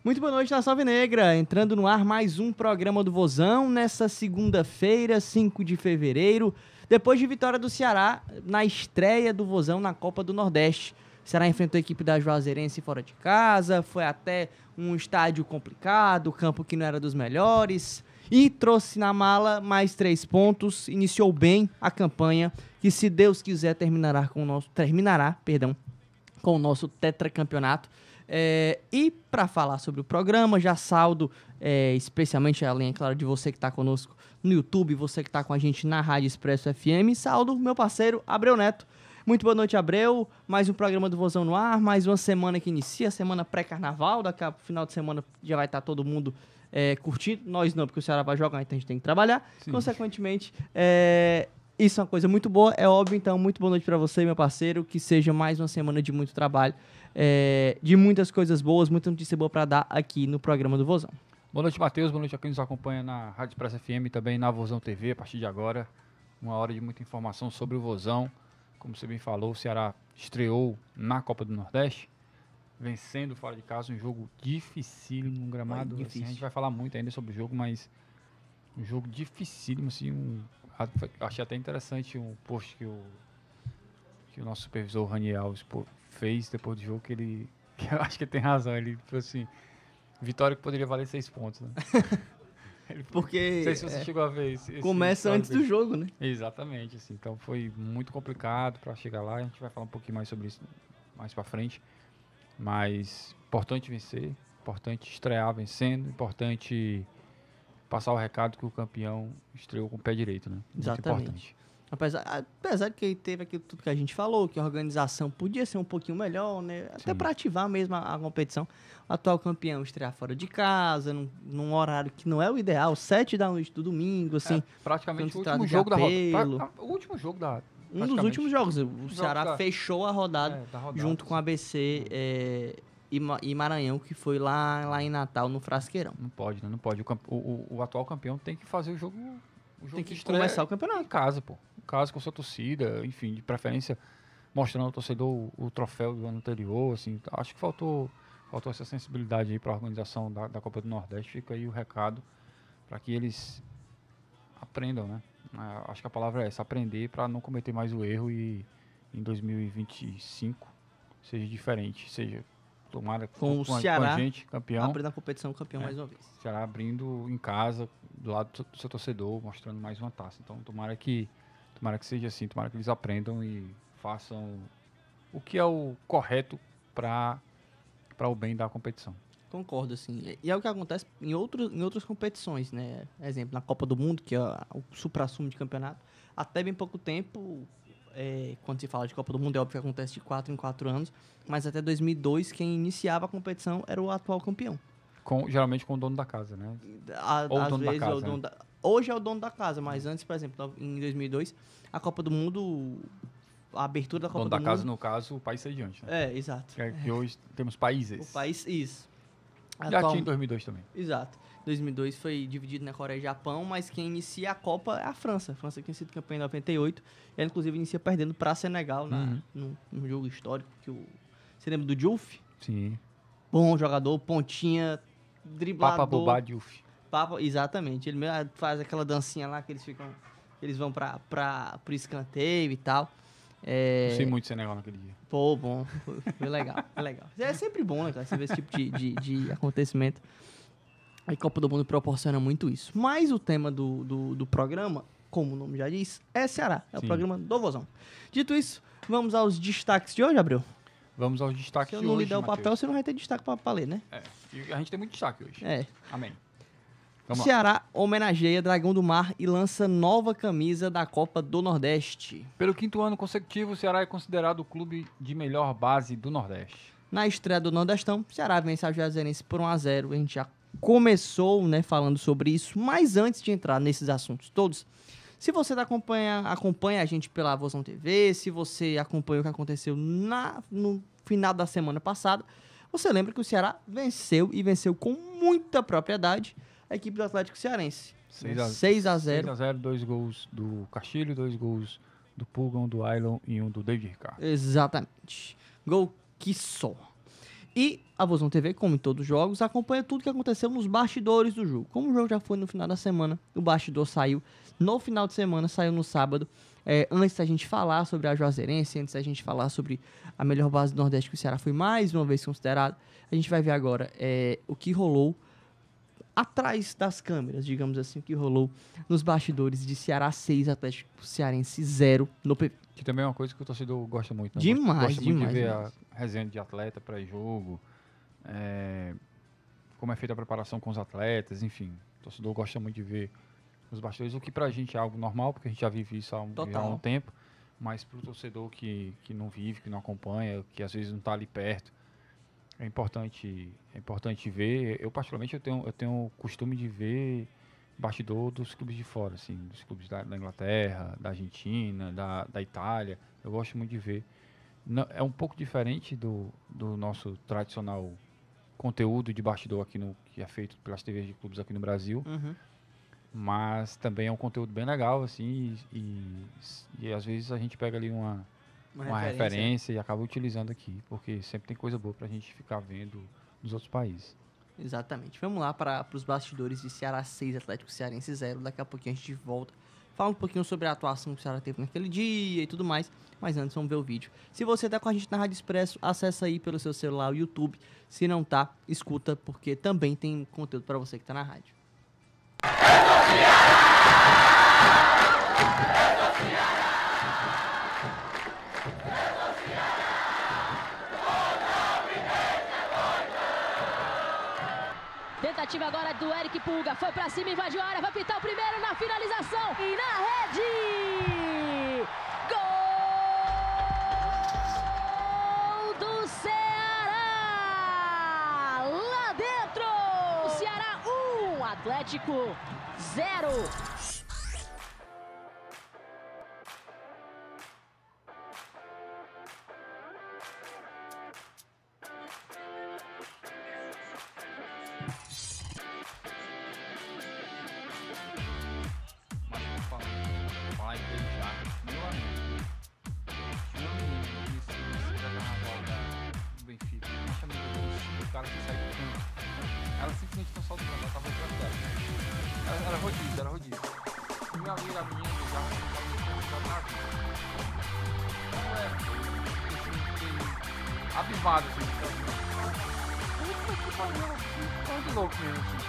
Muito boa noite, Nação Alvinegra. Entrando no ar mais um programa do Vozão nessa segunda-feira, 5 de fevereiro, depois de vitória do Ceará na estreia do Vozão na Copa do Nordeste. O Ceará enfrentou a equipe da Juazeirense fora de casa, foi até um estádio complicado, campo que não era dos melhores, e trouxe na mala mais 3 pontos, iniciou bem a campanha, que se Deus quiser terminará com o nosso tetracampeonato. E para falar sobre o programa, já saldo, especialmente além, é claro, de você que está conosco no YouTube, você que está com a gente na Rádio Expresso FM, saldo meu parceiro Abreu Neto. Muito boa noite, Abreu. Mais um programa do Vozão no ar, mais uma semana que inicia, semana pré-carnaval, daqui a final de semana já vai estar todo mundo curtindo. Nós não, porque o Ceará vai jogar, então a gente tem que trabalhar. Sim. Consequentemente, isso é uma coisa muito boa, é óbvio. Então, muito boa noite para você, meu parceiro, que seja mais uma semana de muito trabalho, de muitas coisas boas, muita notícia boa para dar aqui no programa do Vozão. Boa noite, Matheus. Boa noite a quem nos acompanha na Rádio Expresso FM e também na Vozão TV. A partir de agora, uma hora de muita informação sobre o Vozão. Como você bem falou, o Ceará estreou na Copa do Nordeste, vencendo fora de casa um jogo dificílimo, um gramado. Assim, a gente vai falar muito ainda sobre o jogo, mas um jogo dificílimo. Assim, achei até interessante um post que o nosso supervisor Rani Alves fez depois do jogo, que eu acho que ele tem razão. Ele falou assim: vitória que poderia valer 6 pontos, né? Porque não sei se você chegou a ver começa antes do jogo, né? Exatamente, assim, então foi muito complicado para chegar lá. A gente vai falar um pouquinho mais sobre isso mais para frente, mas importante vencer, importante estrear vencendo, importante passar o recado que o campeão estreou com o pé direito, né? Muito Exatamente. Importante. Apesar de que teve aquilo tudo que a gente falou, que a organização podia ser um pouquinho melhor, né? Até para ativar mesmo a competição. O atual campeão estrear fora de casa, num horário que não é o ideal, 7 da noite do domingo, assim. Praticamente o último jogo da rodada. O último jogo da... Um dos últimos jogos. O Ceará fechou a rodada, junto com a ABC e Maranhão, que foi lá em Natal, no Frasqueirão. Não pode, né? Não pode. O atual campeão tem que fazer o jogo tem que começar o campeonato. Em casa, pô. Em casa, com sua torcida, enfim, de preferência, mostrando ao torcedor o troféu do ano anterior, assim. Acho que faltou essa sensibilidade aí para a organização da Copa do Nordeste. Fica aí o recado para que eles aprendam, né? Acho que a palavra é essa, aprender para não cometer mais o erro e em 2025 seja diferente, seja tomara com o Ceará, com a gente, campeão. Abrindo a competição, campeão mais uma vez. Ceará abrindo em casa, do lado do seu torcedor, mostrando mais uma taça. Então, tomara que seja assim, tomara que eles aprendam e façam o que é o correto para o bem da competição. Concordo, assim. E é o que acontece em outras competições, né? Exemplo, na Copa do Mundo, que é o supra-sumo de campeonato. Até bem pouco tempo, quando se fala de Copa do Mundo, é óbvio que acontece de 4 em 4 anos, mas até 2002, quem iniciava a competição era o atual campeão. Geralmente com o dono da casa, né? Ou o dono da casa. Hoje é o dono da casa, mas antes, por exemplo, em 2002, a Copa do Mundo, a abertura da Copa do Mundo... Dono da casa, no caso, o país sediante, né? Exato. Que hoje temos países. O país, isso. Já tinha em 2002 também. Exato. 2002 foi dividido na Coreia e Japão, mas quem inicia a Copa é a França. A França que tinha sido campeã em 98. Ela, inclusive, inicia perdendo para Senegal num jogo histórico. Você lembra do Diouf? Sim. Bom jogador, pontinha, driblador. Papa Bobá Diouf. Exatamente. Ele faz aquela dancinha lá que eles vão pro escanteio e tal. Eu sei muito Senegal naquele dia. Pô, bom. Foi legal. Foi legal. É sempre bom, né, cara? Você vê esse tipo de acontecimento. A Copa do Mundo proporciona muito isso. Mas o tema do programa, como o nome já diz, é Ceará. É o programa do Vozão. Dito isso, vamos aos destaques de hoje, Abreu? Vamos aos destaques de hoje, Se eu não lhe der o papel, você não vai ter destaque pra ler, né? E a gente tem muito destaque hoje. Amém. Vamos Ceará lá. Homenageia Dragão do Mar e lança nova camisa da Copa do Nordeste. Pelo 5º ano consecutivo, o Ceará é considerado o clube de melhor base do Nordeste. Na estreia do Nordestão, o Ceará vence a Juazeirense por 1-0. A gente já começou, né, falando sobre isso, mas antes de entrar nesses assuntos todos, se você acompanha a gente pela Vozão TV, se você acompanha o que aconteceu no final da semana passada, você lembra que o Ceará venceu com muita propriedade a equipe do Atlético Cearense. 6-0. 6-0, 2 gols do Castilho, 2 gols do Pulga, um do Ailon e um do David Ricardo. Exatamente. Gol que só. E a Vozão TV, como em todos os jogos, acompanha tudo que aconteceu nos bastidores do jogo. Como o jogo já foi no final da semana, o bastidor saiu no final de semana, saiu no sábado. Antes da gente falar sobre a Juazeirense, antes da gente falar sobre a melhor base do Nordeste que o Ceará foi mais uma vez considerado, a gente vai ver agora o que rolou atrás das câmeras, digamos assim, o que rolou nos bastidores de Ceará 6, Atlético Cearense 0 no PV. Que também é uma coisa que o torcedor gosta muito. Né? Demais, gosta muito demais, de ver demais. a resenha de atleta pré-jogo, como é feita a preparação com os atletas, enfim. O torcedor gosta muito de ver os bastidores, o que pra gente é algo normal, porque a gente já vive isso há um tempo, mas pro torcedor que não vive, que não acompanha, que às vezes não tá ali perto, é importante ver. Eu, particularmente, eu tenho o costume de ver bastidor dos clubes de fora, assim, dos clubes da Inglaterra, da Argentina, da Itália. Eu gosto muito de ver. Não, é um pouco diferente do nosso tradicional conteúdo de bastidor aqui que é feito pelas TVs de clubes aqui no Brasil. Uhum. Mas também é um conteúdo bem legal, assim, e às vezes a gente pega ali uma referência e acaba utilizando aqui, porque sempre tem coisa boa pra gente ficar vendo nos outros países. Exatamente. Vamos lá para os bastidores de Ceará 6, Atlético Cearense 0. Daqui a pouquinho a gente volta. Fala um pouquinho sobre a atuação que o Ceará teve naquele dia e tudo mais. Mas antes, vamos ver o vídeo. Se você tá com a gente na Rádio Expresso, acessa aí pelo seu celular o YouTube. Se não tá, escuta, porque também tem conteúdo para você que tá na rádio. Tentativa agora do Eric Pulga, foi pra cima, invadiu a área, vai pintar o primeiro na finalização e na rede! Gol do Ceará! Lá dentro! Ceará 1, Atlético 0. Falar em beijar, meu amigo. Tinha uma menina nesse carnaval do Benfica. Uma chamada do cara que saiu do campo. Ela simplesmente não soltou, ela tava atrás dela. Era rodízio. E meu amigo, a menina beijava, não tava na vida. Então fiquei abismado assim. Puta que pariu, coisa de louco mesmo assim.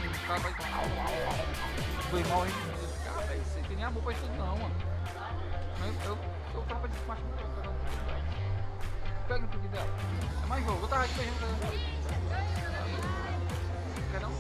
O cara vai foi mal aí, cara, velho, você tem nem amor pra isso não, mano. Eu tava pra desmacho. Pega no pique dela. É mais jogo, eu tava de beijando dela. Quer não?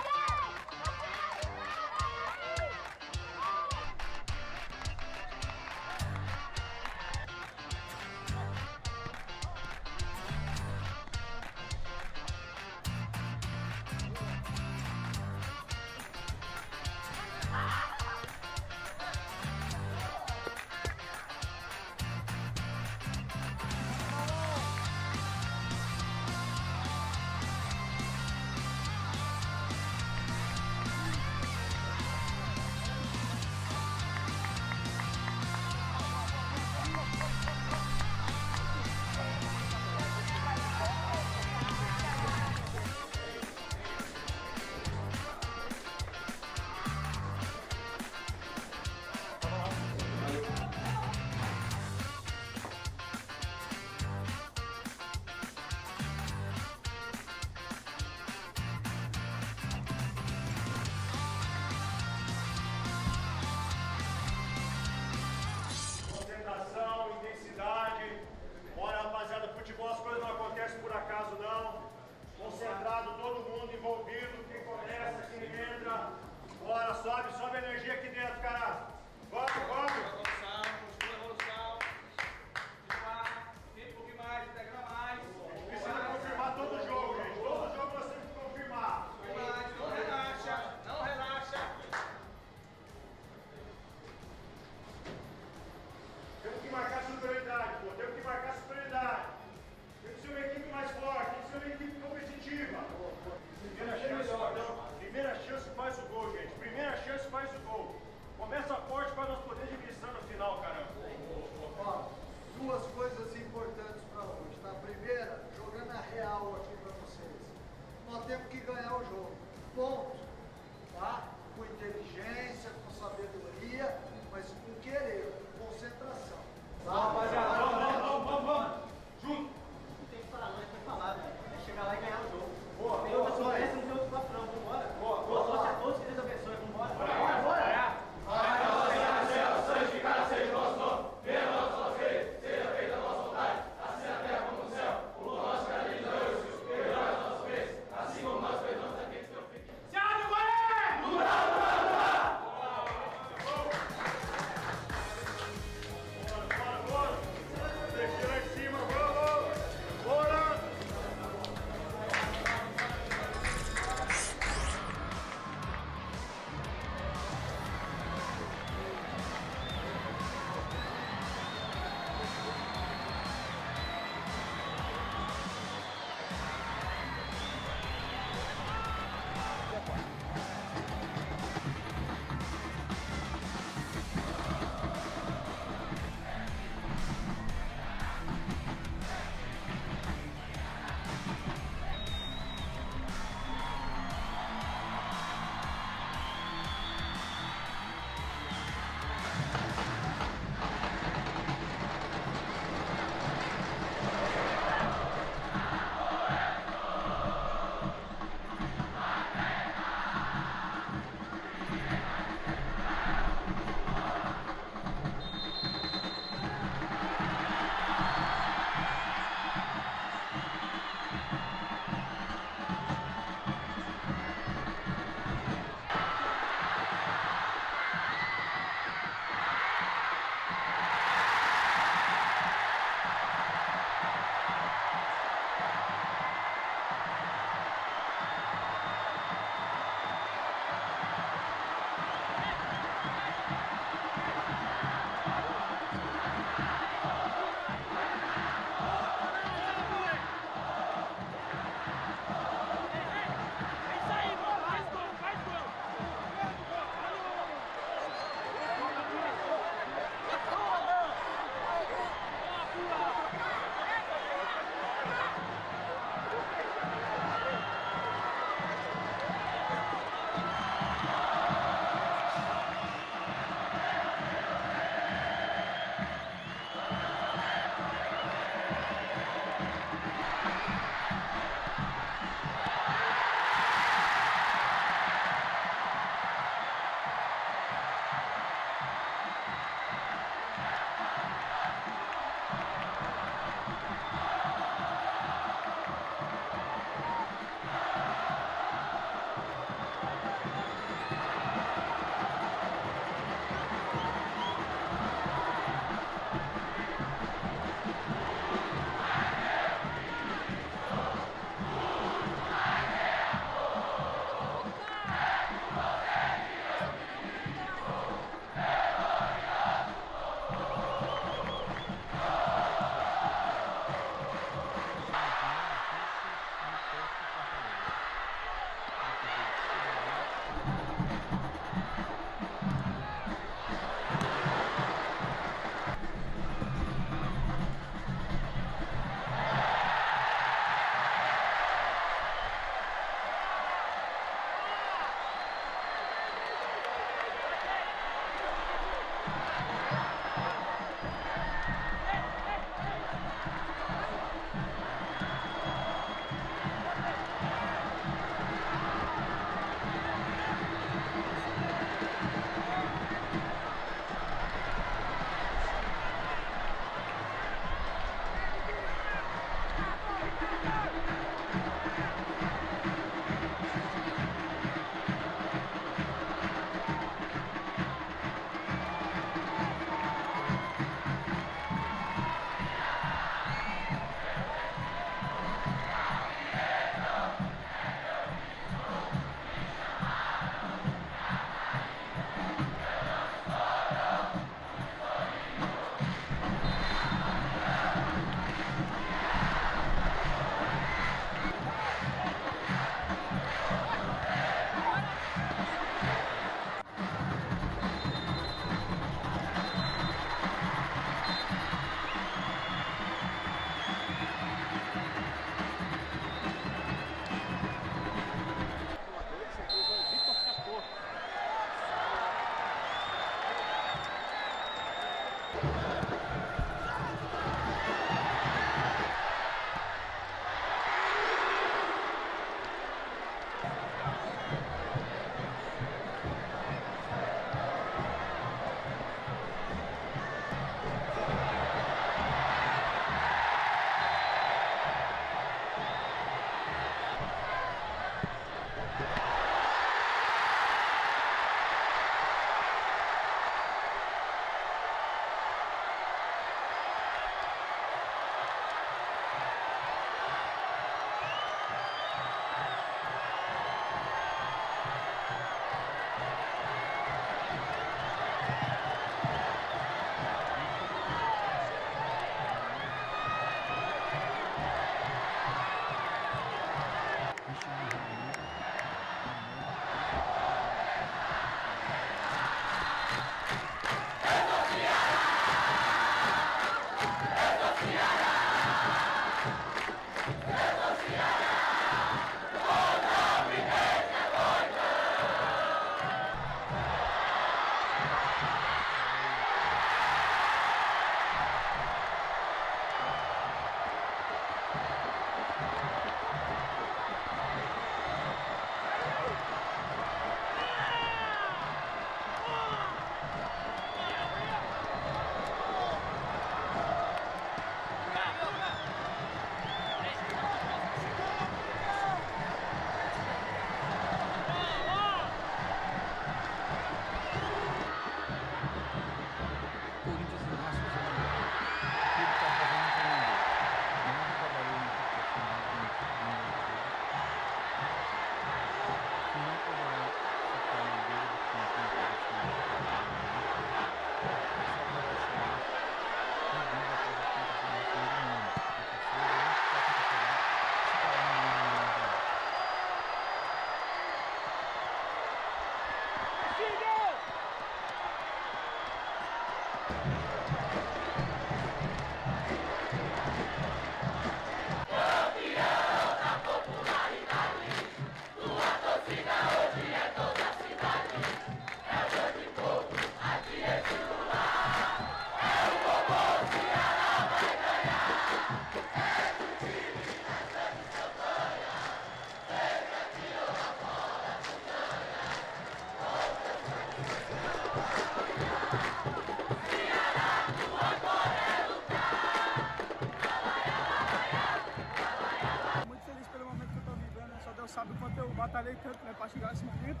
Muito feliz pelo momento que eu estou vivendo, só Deus sabe o quanto eu batalhei tanto, né, para chegar nesse momento.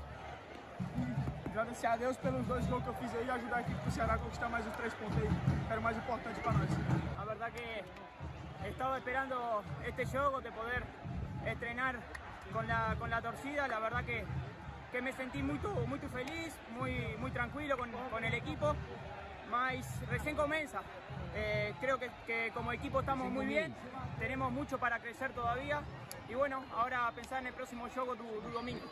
E agradecer a Deus pelos 2 gols que eu fiz aí e ajudar a equipe do Ceará a conquistar mais os 3 pontos aí, que era o mais importante para nós. La verdad que estaba esperando este juego de poder estrenar con la torcida. La verdad que me sentí muy feliz, muy tranquilo con el equipo. Mas recién comienza. Creo que como equipo estamos muy bien, tenemos mucho para crecer todavía. Y bueno, ahora pensar en el próximo juego do domingo.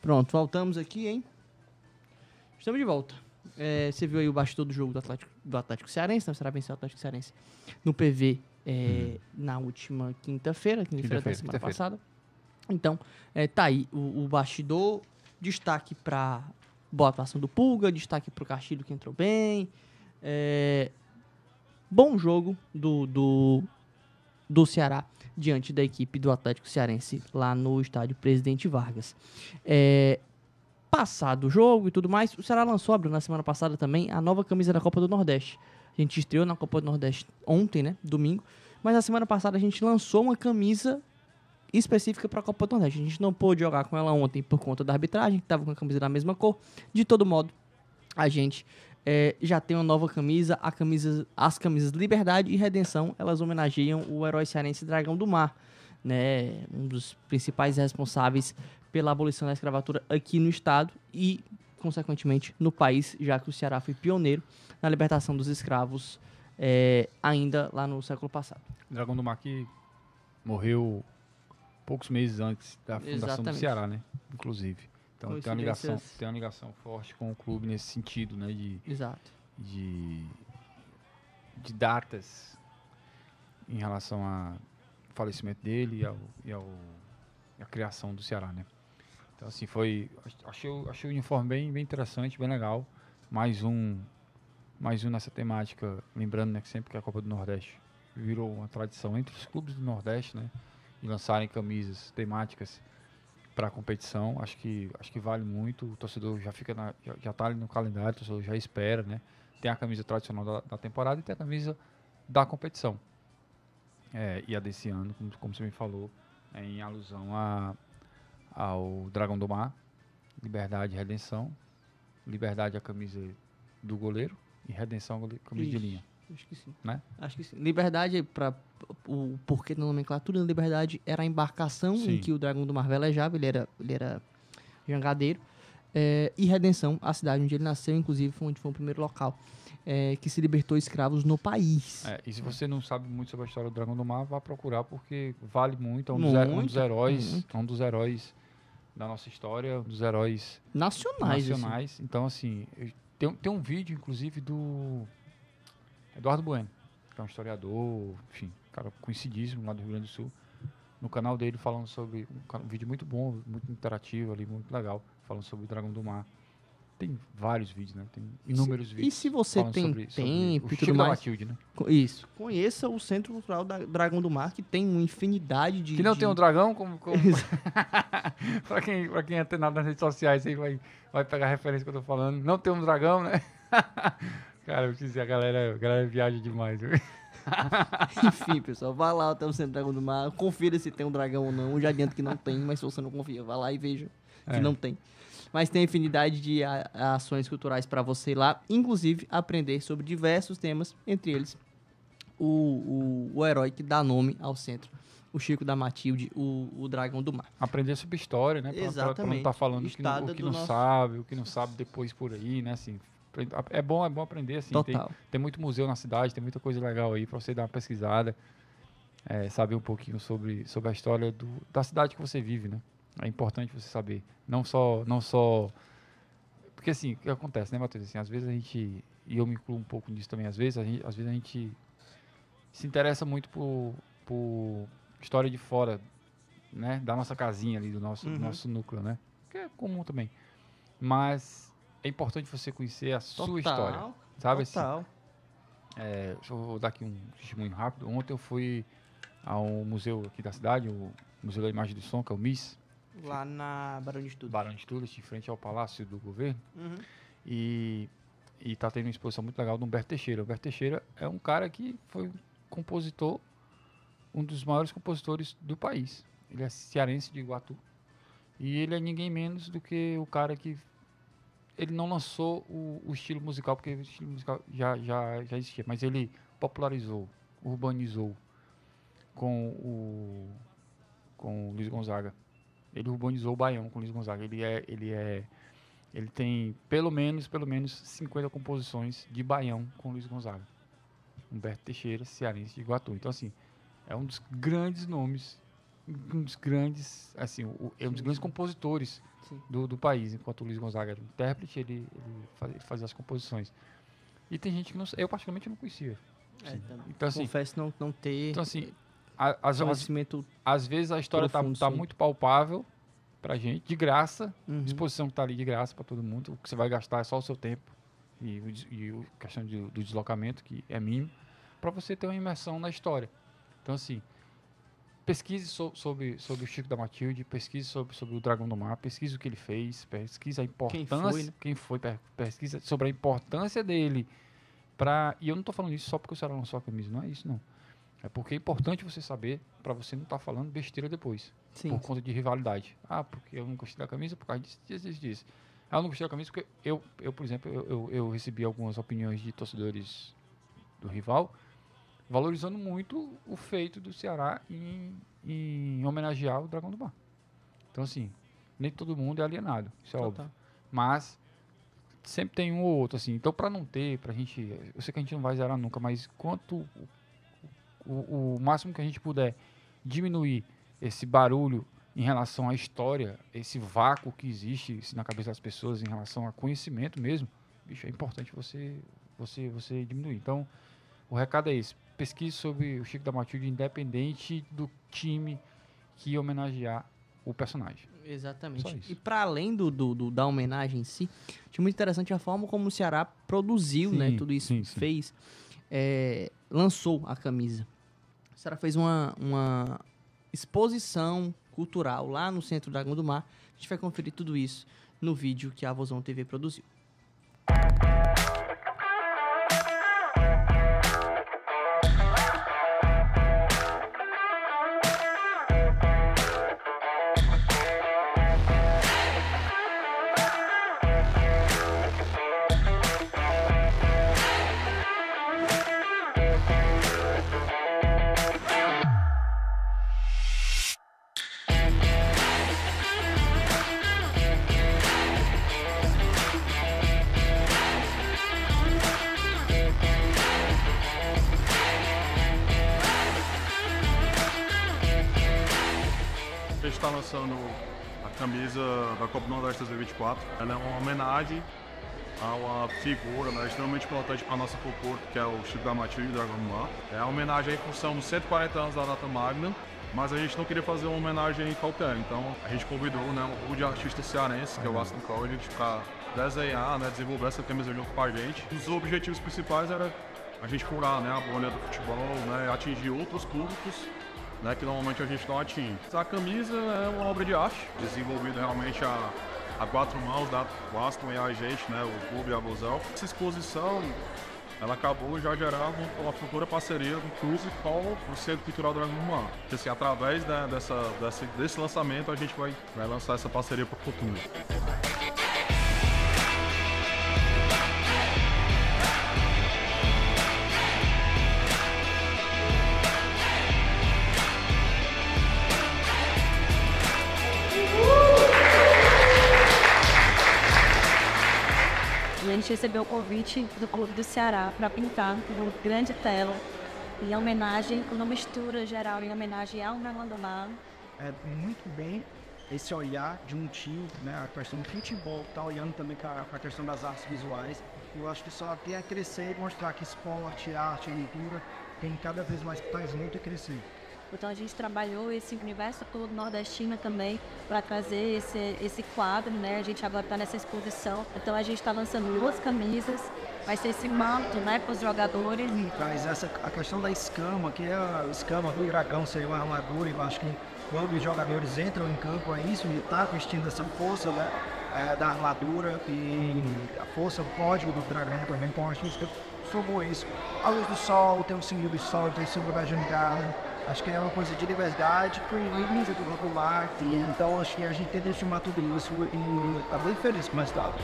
Pronto, voltamos aqui, hein? Estamos de volta. Você viu aí o bastidor do jogo do Atlético Cearense, né? Será venceu o Atlético Cearense no PV na última quinta-feira da semana passada. Então, tá aí o bastidor, destaque para boa atuação do Pulga, destaque para o Castilho que entrou bem. Bom jogo do Ceará diante da equipe do Atlético Cearense lá no estádio Presidente Vargas. Passado o jogo e tudo mais, o Ceará lançou, abriu na semana passada também, a nova camisa da Copa do Nordeste. A gente estreou na Copa do Nordeste ontem, né, domingo, mas na semana passada a gente lançou uma camisa específica para a Copa do Nordeste. A gente não pôde jogar com ela ontem por conta da arbitragem, que estava com a camisa da mesma cor. De todo modo, a gente já tem uma nova camisa, as camisas Liberdade e Redenção, elas homenageiam o herói cearense Dragão do Mar, né, um dos principais responsáveis pela abolição da escravatura aqui no estado e, consequentemente, no país, já que o Ceará foi pioneiro na libertação dos escravos ainda lá no século passado. Dragão do Mar que morreu poucos meses antes da fundação do Ceará, né? Inclusive. Então tem uma ligação forte com o clube nesse sentido, né? Exato. De datas em relação ao falecimento dele e a criação do Ceará, né? Então assim, achei o uniforme bem interessante, bem legal. Mais um nessa temática, lembrando, né, que sempre que a Copa do Nordeste virou uma tradição entre os clubes do Nordeste, né? E lançarem camisas temáticas para a competição, acho que vale muito. O torcedor já tá ali no calendário, o torcedor já espera, né? Tem a camisa tradicional da temporada e tem a camisa da competição. E a desse ano, como você me falou, em alusão ao Dragão do Mar, Liberdade e Redenção. Liberdade a camisa do goleiro e Redenção a camisa de linha. Acho que sim. Né? Acho que sim. Liberdade, para o porquê da nomenclatura, Liberdade era a embarcação em que o Dragão do Mar velejava, ele era jangadeiro. E Redenção, a cidade onde ele nasceu, inclusive, onde foi o primeiro local que se libertou escravos no país. E se você não sabe muito sobre a história do Dragão do Mar, vá procurar, porque vale muito. É um dos heróis da nossa história, um dos heróis nacionais. Assim. Então, assim, tem um vídeo, inclusive, do Eduardo Bueno, que é um historiador, enfim, cara conhecidíssimo lá do Rio Grande do Sul, no canal dele falando sobre um vídeo muito bom, muito interativo ali, muito legal, falando sobre o Dragão do Mar. Tem vários vídeos, né? Tem inúmeros vídeos. E se você tem tempo e tudo mais, Matilde, né? Isso. Conheça o Centro Cultural da Dragão do Mar, que tem uma infinidade de... Que não tem um dragão, como... pra quem é antenado nas redes sociais aí vai pegar a referência que eu tô falando. Não tem um dragão, né? Cara, eu preciso dizer, a galera viaja demais. Viu? Enfim, pessoal, vá lá até o Centro Dragão do Mar, confira se tem um dragão ou não. Eu já adianto que não tem, mas se você não confia, vá lá e veja que não tem. Mas tem infinidade de ações culturais para você ir lá, inclusive aprender sobre diversos temas, entre eles o herói que dá nome ao centro, o Chico da Matilde, o Dragão do Mar. Aprender sobre história, né? Pra não estar falando o que não sabe depois por aí, né? Assim, é bom aprender, assim. Tem muito museu na cidade, tem muita coisa legal aí pra você dar uma pesquisada, saber um pouquinho sobre a história da cidade que você vive, né? É importante você saber. Não só... Porque, assim, o que acontece, né, Matheus? Assim, às vezes a gente... E eu me incluo um pouco nisso também, às vezes a gente se interessa muito por história de fora, né? Da nossa casinha ali, do nosso núcleo, né? Que é comum também. Mas é importante você conhecer a sua história, sabe? Total. Assim, deixa eu dar aqui um testemunho rápido. Ontem eu fui ao museu aqui da cidade, o Museu da Imagem e do Som, que é o MIS. Lá na Barão de Estudos. Barão de Estudos, em frente ao Palácio do Governo. E tá tendo uma exposição muito legal do Humberto Teixeira. O Humberto Teixeira é um cara que foi compositor, um dos maiores compositores do país. Ele é cearense de Iguatu. E ele é ninguém menos do que o cara que... Ele não lançou o estilo musical, porque o estilo musical já existia, mas ele popularizou, urbanizou com o Luiz Gonzaga. Ele urbanizou o Baião com o Luiz Gonzaga. Ele tem pelo menos 50 composições de Baião com o Luiz Gonzaga. Humberto Teixeira, cearense de Iguatu. Então, assim, é um dos grandes nomes, um dos grandes compositores do país. Enquanto o Luiz Gonzaga era um intérprete, ele fazia as composições. E tem gente que eu particularmente não conhecia. Então, assim, confesso não ter... Então, assim, às vezes a história tá muito palpável pra gente, de graça, disposição que tá ali de graça para todo mundo. O que você vai gastar é só o seu tempo e a questão do deslocamento, que é mínimo, para você ter uma imersão na história. Então, assim, pesquise sobre o Chico da Matilde, pesquise sobre o Dragão do Mar, pesquise o que ele fez, pesquise a importância, pesquise sobre a importância dele. E eu não tô falando isso só porque o Ceará lançou a camisa, não é isso, não. É porque é importante você saber, para você não estar falando besteira depois. Por conta de rivalidade. Porque eu não gostei da camisa por causa disso. Eu não gostei da camisa porque eu por exemplo, eu recebi algumas opiniões de torcedores do rival, valorizando muito o feito do Ceará em homenagear o Dragão do Mar. Então, assim, nem todo mundo é alienado, isso é óbvio. Mas sempre tem um ou outro, assim. Então, para não ter, pra gente... Eu sei que a gente não vai zerar nunca, mas quanto... O máximo que a gente puder diminuir esse barulho em relação à história, esse vácuo que existe na cabeça das pessoas em relação a conhecimento mesmo, bicho, é importante você diminuir. Então, o recado é esse. Pesquise sobre o Chico da Matilde, independente do time que homenagear o personagem. Exatamente. E para além da homenagem em si, achei muito interessante a forma como o Ceará produziu, né? Tudo isso fez. Lançou a camisa. O Ceará fez uma exposição cultural lá no Centro Dragão do Mar. A gente vai conferir tudo isso no vídeo que a Vozão TV produziu. A gente está lançando a camisa da Copa do Nordeste 2024. Ela é uma homenagem a uma figura, né, extremamente importante para a nossa cultura, que é o Chico da Matilde, Dragão do Mar. É uma homenagem em função dos 140 anos da data magna, mas a gente não queria fazer uma homenagem qualquer, então a gente convidou, né, um grupo de artistas cearenses, que é o Aston College, para desenhar, né, desenvolver essa camisa junto com a gente. Os objetivos principais era a gente furar, né, a bolha do futebol, né, atingir outros públicos, né, que normalmente a gente não atinge. A camisa é uma obra de arte, desenvolvida realmente a quatro mãos da Aston e a gente, né, o clube e a Vozão. Essa exposição ela acabou já gerando uma futura parceria, inclusive, com o Centro Cultural Dragão do Mar. Porque, assim, através desse lançamento, a gente vai lançar essa parceria para o futuro. E a gente recebeu o convite do Clube do Ceará para pintar uma grande tela em homenagem, uma mistura geral em homenagem ao Dragão do Mar. É muito bem esse olhar de um tio, né, a questão do futebol, tá olhando também com a questão das artes visuais. Eu acho que só tem a crescer e mostrar que esporte, arte, leitura tem cada vez mais que estar junto e crescer. Então a gente trabalhou esse universo todo nordestino também para trazer esse quadro, né? A gente agora está nessa exposição. Então a gente está lançando 2 camisas, vai ser esse manto, né, para os jogadores. Traz a questão da escama, que é a escama do dragão ser uma armadura. Eu acho que quando os jogadores entram em campo é isso, e está vestindo essa força, né, da armadura e a força, o código do dragão também. Então a gente formou isso. A luz do sol, tem o símbolo do sol, tem o símbolo da janela. Acho que é uma coisa de liberdade, premissa do popular. Então acho que a gente tenta filmar tudo isso e está bem feliz com o resultado.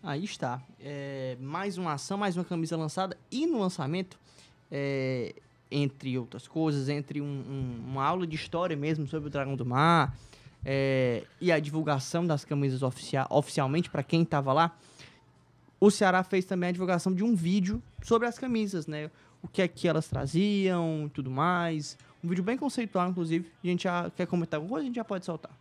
Aí está. Mais uma ação, mais uma camisa lançada. E no lançamento, entre outras coisas, entre uma aula de história mesmo sobre o Dragão do Mar e a divulgação das camisas oficialmente para quem estava lá, o Ceará fez também a divulgação de um vídeo sobre as camisas, né? O que é que elas traziam e tudo mais. Um vídeo bem conceitual, inclusive. A gente já quer comentar alguma coisa, a gente já pode soltar.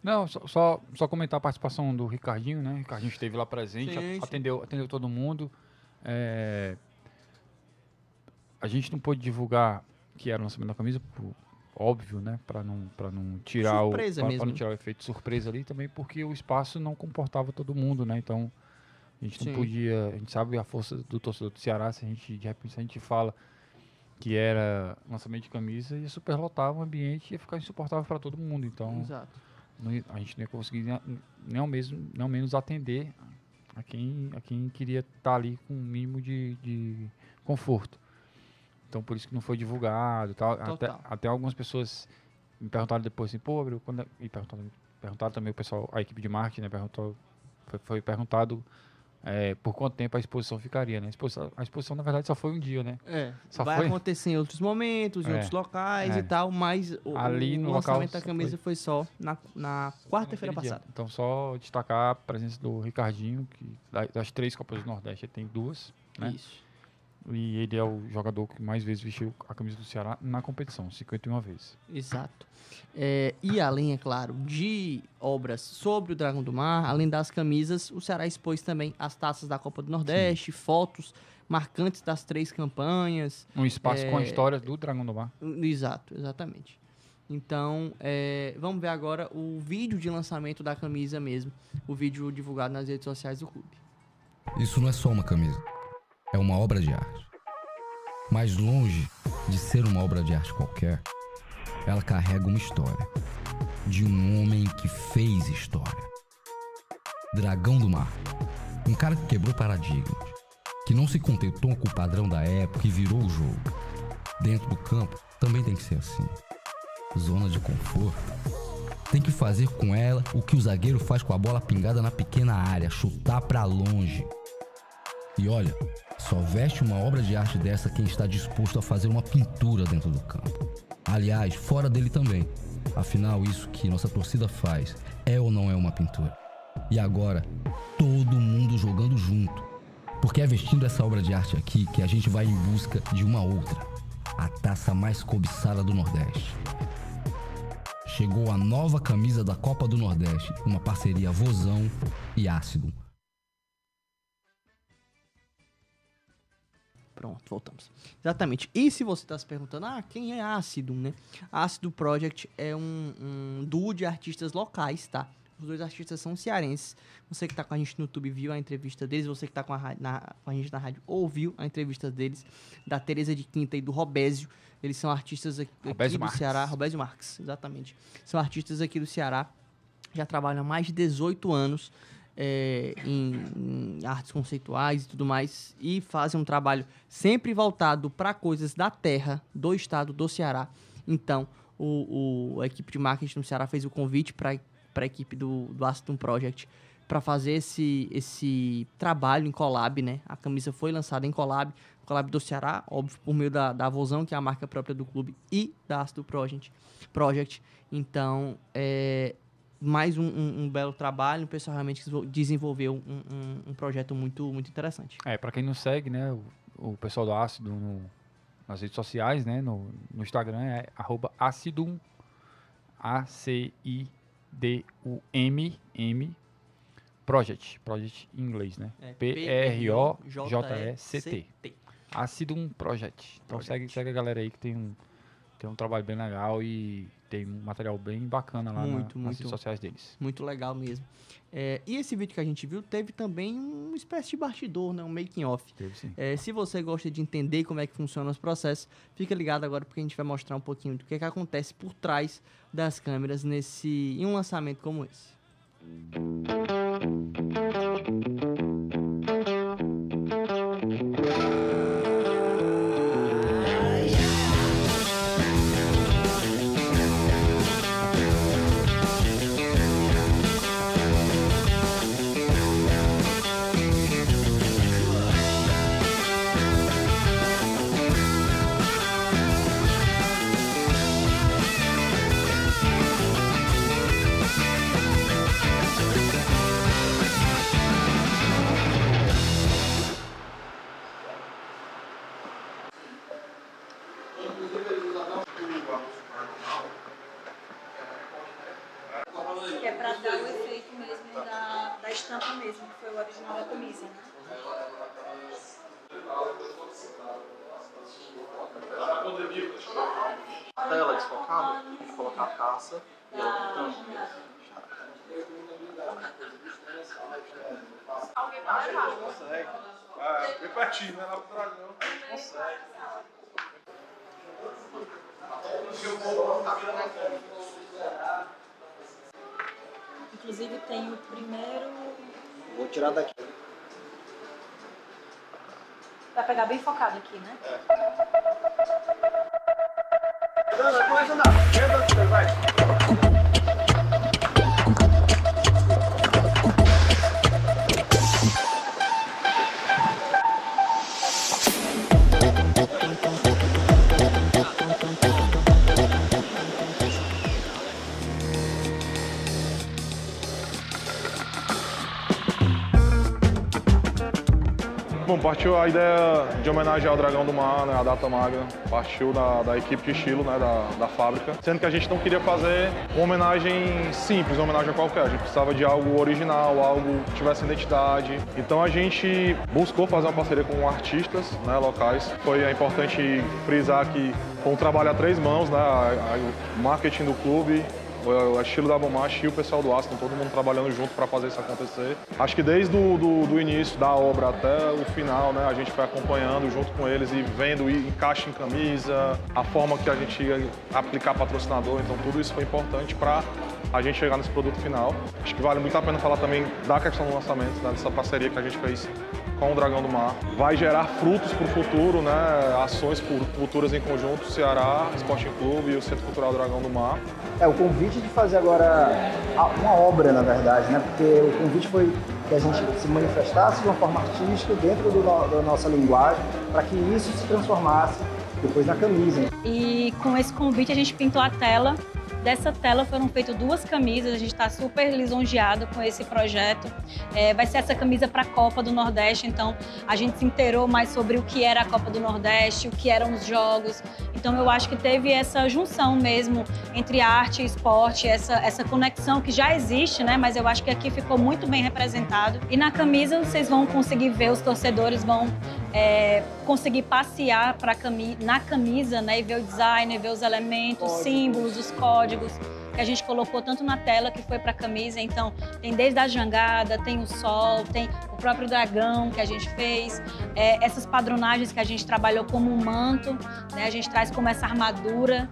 Não, só comentar a participação do Ricardinho, né? O Ricardinho esteve lá presente, Sim. Atendeu todo mundo. A gente não pôde divulgar que era o lançamento da camisa, óbvio, né? Para não tirar não tirar o efeito surpresa ali, também porque o espaço não comportava todo mundo, né? Então a gente não podia, a gente sabe a força do torcedor do Ceará, se a gente de repente a gente fala que era lançamento de camisa, ia superlotar o ambiente e ia ficar insuportável para todo mundo. Então Exato. a gente não ia conseguir nem ao menos atender a quem queria estar ali com um mínimo de conforto. Então, por isso que não foi divulgado. Tal. Até algumas pessoas me perguntaram depois assim, pô, Abreu, e perguntaram também o pessoal, a equipe de marketing, né, foi perguntado por quanto tempo a exposição ficaria, né? A exposição, na verdade, só foi um dia, né? Vai acontecer em outros momentos, em outros locais e tal, mas ali no lançamento local da camisa foi só na quarta-feira passada. Então, só destacar a presença do Ricardinho, que das 3 Copas do Nordeste, ele tem 2, né? Isso. E ele é o jogador que mais vezes vestiu a camisa do Ceará na competição, 51 vezes. Exato. E além, é claro, de obras sobre o Dragão do Mar, além das camisas, o Ceará expôs também as taças da Copa do Nordeste, fotos marcantes das 3 campanhas. Um espaço com a história do Dragão do Mar. Exatamente. Então, vamos ver agora o vídeo de lançamento da camisa mesmo, o vídeo divulgado nas redes sociais do clube. Isso não é só uma camisa, é uma obra de arte. Mas longe de ser uma obra de arte qualquer, ela carrega uma história de um homem que fez história. Dragão do Mar, um cara que quebrou paradigmas, que não se contentou com o padrão da época e virou o jogo. Dentro do campo também tem que ser assim. Zona de conforto tem que fazer com ela o que o zagueiro faz com a bola pingada na pequena área, chutar pra longe. E olha, só veste uma obra de arte dessa quem está disposto a fazer uma pintura dentro do campo. Aliás, fora dele também. Afinal, isso que nossa torcida faz é ou não é uma pintura? E agora, todo mundo jogando junto. Porque é vestindo essa obra de arte aqui que a gente vai em busca de uma outra. A taça mais cobiçada do Nordeste. Chegou a nova camisa da Copa do Nordeste, uma parceria Vozão e Ácido. Pronto, voltamos. Exatamente. E se você está se perguntando, quem é Ácido, né? Ácido Project é um duo de artistas locais, tá? Os dois artistas são cearenses. Você que está com a gente no YouTube viu a entrevista deles, você que está com a gente na rádio ouviu a entrevista deles, da Tereza de Quinta e do Robésio. Eles são artistas aqui do Ceará. Robésio Marques, exatamente. São artistas aqui do Ceará, já trabalham há mais de 18 anos em artes conceituais e tudo mais, e fazem um trabalho sempre voltado para coisas da terra, do estado do Ceará. Então, a equipe de marketing do Ceará fez o convite para a equipe do Acidum Project para fazer esse trabalho em collab, né? A camisa foi lançada em collab do Ceará, óbvio, por meio da Vozão, que é a marca própria do clube, e da Acidum Project. Então, mais um belo trabalho. O pessoal realmente desenvolveu um projeto muito, muito interessante. Para quem não segue, né, o pessoal do Ácido nas redes sociais, né, no Instagram é @acidum, ACIDUM Project em inglês, né? PROJECT. Acidum Project. Então segue a galera aí que tem um trabalho bem legal e tem um material bem bacana lá nas redes sociais deles. Muito legal mesmo. E esse vídeo que a gente viu teve também uma espécie de bastidor, né? Um making off. Teve sim. Se você gosta de entender como é que funcionam os processos, fica ligado agora porque a gente vai mostrar um pouquinho do que acontece por trás das câmeras em um lançamento como esse. Que é para dar o efeito mesmo da estampa mesmo, que foi o original da camisa. A tela desfocada, colocar a taça e ela tampa. Alguém vai levar? Consegue. Bem pertinho, né? Lá pro dragão. Consegue. Inclusive tem o primeiro... Vou tirar daqui. Vai pegar bem focado aqui, né? Começa a andar. Vai. Bom, partiu a ideia de homenagem ao Dragão do Mar, né, a data magra, partiu da equipe de estilo, né, da fábrica, sendo que a gente não queria fazer uma homenagem simples, uma homenagem a qualquer, a gente precisava de algo original, algo que tivesse identidade. Então a gente buscou fazer uma parceria com artistas, né, locais. É importante frisar que foi um trabalho a 3 mãos, né, o marketing do clube, o estilo da Bombacha e o pessoal do Aston, todo mundo trabalhando junto para fazer isso acontecer. Acho que desde o início da obra até o final, né, a gente foi acompanhando junto com eles e vendo o encaixe em camisa, a forma que a gente ia aplicar patrocinador, então tudo isso foi importante para a gente chegar nesse produto final. Acho que vale muito a pena falar também da questão do lançamento, né, dessa parceria que a gente fez com o Dragão do Mar. Vai gerar frutos para o futuro, né, ações futuras em conjunto, Ceará, Sporting Clube e o Centro Cultural Dragão do Mar. O convite de fazer agora uma obra, na verdade, né? Porque o convite foi que a gente se manifestasse de uma forma artística dentro da nossa linguagem, para que isso se transformasse depois na camisa. E com esse convite a gente pintou a tela. Dessa tela foram feitas 2 camisas, a gente está super lisonjeado com esse projeto. Vai ser essa camisa para a Copa do Nordeste, então a gente se inteirou mais sobre o que era a Copa do Nordeste, o que eram os jogos. Então eu acho que teve essa junção mesmo entre arte e esporte, essa conexão que já existe, né? Mas eu acho que aqui ficou muito bem representado. E na camisa vocês vão conseguir ver, os torcedores vão conseguir passear na camisa, né? E ver o design, ver os elementos, símbolos, os códigos. que a gente colocou tanto na tela que foi para a camisa. Então, tem desde a jangada, tem o sol, tem o próprio dragão que a gente fez, essas padronagens que a gente trabalhou como um manto, né? A gente traz como essa armadura.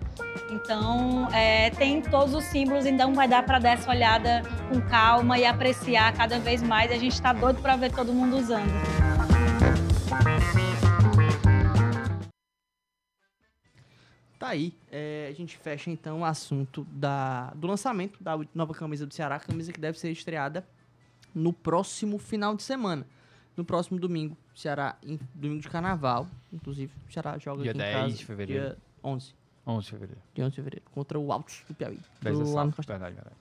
Então, tem todos os símbolos, então vai dar para dar essa olhada com calma e apreciar cada vez mais. A gente está doido para ver todo mundo usando. Tá aí, a gente fecha então o assunto do lançamento da nova camisa do Ceará, camisa que deve ser estreada no próximo final de semana, no próximo domingo, Ceará, domingo de carnaval, inclusive, o Ceará joga dia aqui em 10 casa, de fevereiro. dia 11. 11 de fevereiro. Dia 11 de fevereiro, contra o Altos do Piauí. 10 da do sábado, Arno verdade, verdade.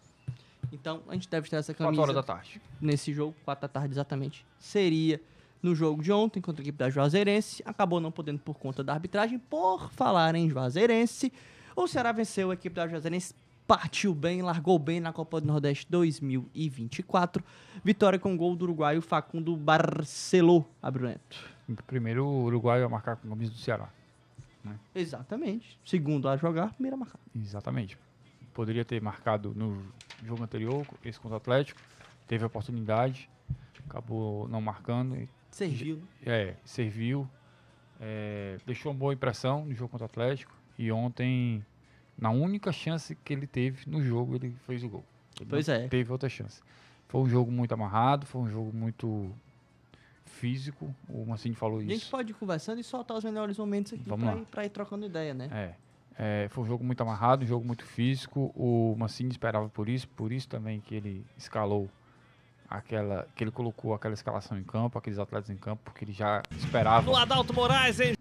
Então, a gente deve ter essa camisa 4 horas da tarde. nesse jogo, 4 da tarde exatamente. Seria no jogo de ontem contra a equipe da Juazeirense. Acabou não podendo por conta da arbitragem. Por falar em Juazeirense, o Ceará venceu a equipe da Juazeirense, partiu bem, largou bem na Copa do Nordeste 2024. Vitória com gol do uruguaio Facundo Barceló, Abreu Neto. Primeiro o uruguaio a marcar com a camisa do Ceará. Né? Exatamente. Segundo a jogar, primeiro a marcar. Exatamente. Poderia ter marcado no jogo anterior, esse contra o Atlético. Teve a oportunidade, acabou não marcando. Serviu, né? Serviu. Deixou uma boa impressão no jogo contra o Atlético. E ontem, na única chance que ele teve no jogo, ele fez o gol. Ele Pois não é. teve outra chance. Foi um jogo muito amarrado, foi um jogo muito físico. O Mancini falou A isso. gente pode ir conversando e soltar os melhores momentos aqui Vamos lá. pra ir trocando ideia, né? Foi um jogo muito amarrado, um jogo muito físico. O Mancini esperava por isso também que ele escalou que ele colocou aquela escalação em campo, aqueles atletas em campo, porque ele já esperava. No Adalto Moraes, hein?